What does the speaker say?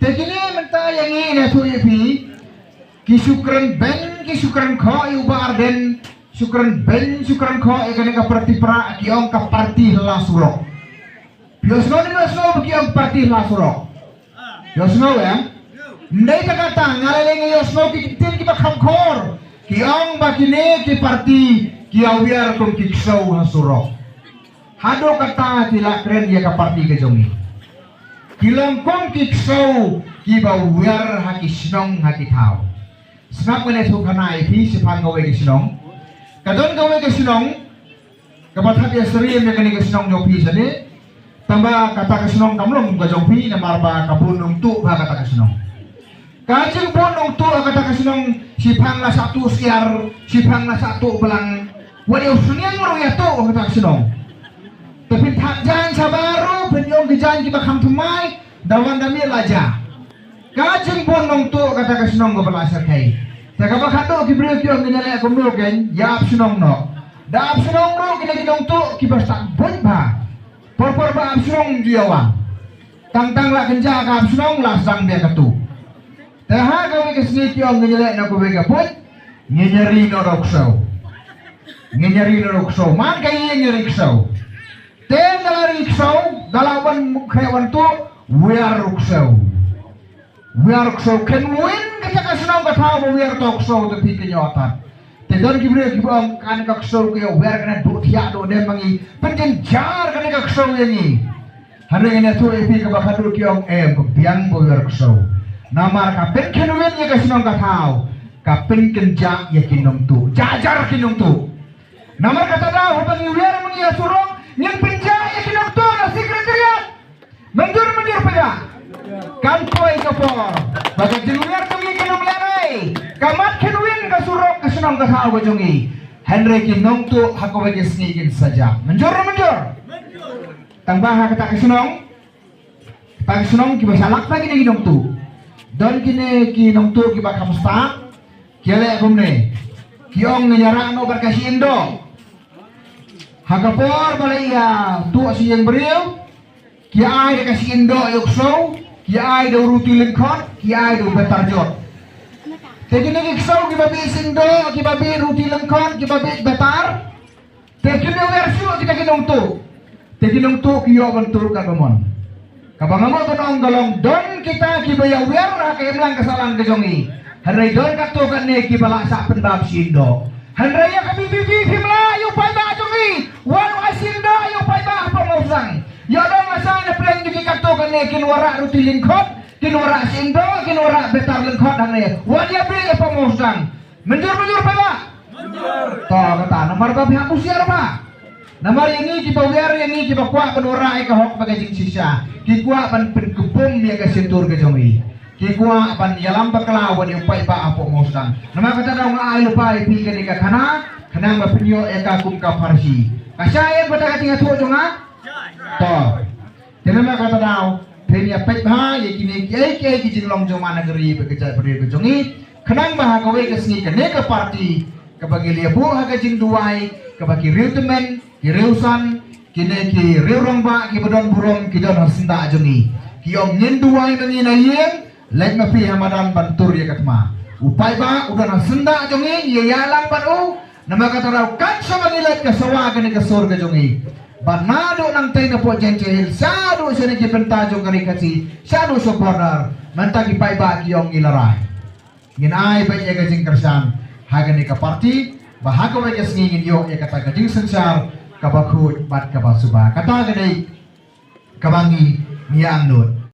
Tegini menta yang ini tu ipi kisukran ben kisukran kho iubar den sukran ben sukran kho ikane ka pratipra kiong ka parti lasuro. Biosno ni biosno kiong parti lasuro. Biosno ya. Ndai kata ngaleleng biosno kitin ki bakam khor. Kiong bakine ki parti kiawiar kum kiksau hasuro. Hado kata tila keren ya ka parti ke jongi. Kilangkong kiksau kibawiar hakisnong hakitao. Sebab mana tu kana ipi sepang gawe kisnong. Kadon gawe kisnong kapatat ya seri yang kini kisnong jopi sini. Tambah kata kisnong kamlong ga jopi na marba kabunong tu ba kata kisnong. Kajeng bunong tu kata kisnong sipang la satu siar sipang la satu belang. Wadi usunian ngoro ya tu kata kisnong. Tapi tak jangan sabaru penyong kejan kita kam tumai dawan dami laja. Kajeng bonong tu kata kesenong go belasar kai. Tak apa kado kibrio kiong nilai aku mungkin ya absenong no. Da absenong no kita kinong tu kibas tak bon ba. Por ba absenong diawa. Tang lah kenja ka absenong lah sang dia ketu. Tah gawe kesini kiong nilai nak bega pun nyeri no roksau. Nyeri no roksau. Man kai nyeri roksau. Ten dalam riksau, dalawan mukhewan tu, wear ruksau. Wear ruksau, kan win kita kesenang kata wear ruksau tapi kenyataan. Tedor kibri kibam kan kaksau kaya wear kena duk tiak duk dem mangi, penjen jar kan kaksau ini. Hari ini tu epi kebakadu kiong kebiang wear ruksau. Namar kapen kan win ya kesenang kata, kapen kenjak ya kinong tu, jajar kinong tu. Namar kata dah, hubangi wear mangi asurong. Yang penjaya kinong tu na sekretariat menjur pega kan koi kapor bagai jeluar tungi kinong lerai kamat kinuin kasurok kesenong kasau bajongi Henry kinong tu hako bagi snikin saja menjur tambah kata kesenong kiba salak lagi ni kinong tu dan kini kinong tu kiba kamusta kiale kumne kiong nyarang no berkasi indo Hakapor balaya tu si yang beriau, kia ai de kasih indo yoksau, kia ai de uruti lengkot, kia ai de betar jot. Tapi ni yoksau kita babi indo, kita babi ruti lengkot, kita babi betar. Tapi ni versi kita kinong tu, tapi kinong tu kio bentur kagamon. Kabangamon tu nong galong don kita kibaya wer hakemlang kesalahan kejongi. Hari don katu kan ni kibalak sak pendap si indo. Hendraya kami bibi himla yung paiba jongi wanu asinda yung paiba pamosang ya dong asal na plan jugi kato kane kinwara ruti lingkot kinwara sindo kinwara betar lingkot hane wadia bi pamosang menjur paiba menjur to kata nomor ba pihak usiar ba nomor ini kita biar ini kita kuat penora ka hok bagai jing sisa ki kuat ban penkupum ya ka sentur ke jongi kikuah pan yalam bakalawan yung paiba apo mosang. Nama kata daw nga ay lupa ipigan ni kakana kanang mapinyo eka kum kaparsi. Kasaya bata katinga tuo nga? To. Nama kata daw penya paiba yakini kaya kijinglong jong mana geri bekerja beri kejongi kanang bahagawe kesni kene ke parti kabagi liabu haga jing duai kabagi riu temen kiriusan kine ki riu rongba ki bedon burung ki don hasinda jongi kiong nyen duai nanginayeng lain mapi hamadan bantur ya katma. Upai ba udah nasenda jongi ya yalang banu. Nama kata rau kan sama nilai kesawa kene kesur ke jongi. Banado nang tay na po jencehil sado siya ni pentajo kani kasi sado sa border mantagi pai ba kiyong ilaray. Ginay ba iya gajing kersan haga ni kaparti bahaga ba yes ngingin yo ya kata gajing sensar kabakut bat kabasuba. Kata ganay kabangi niya ang nun.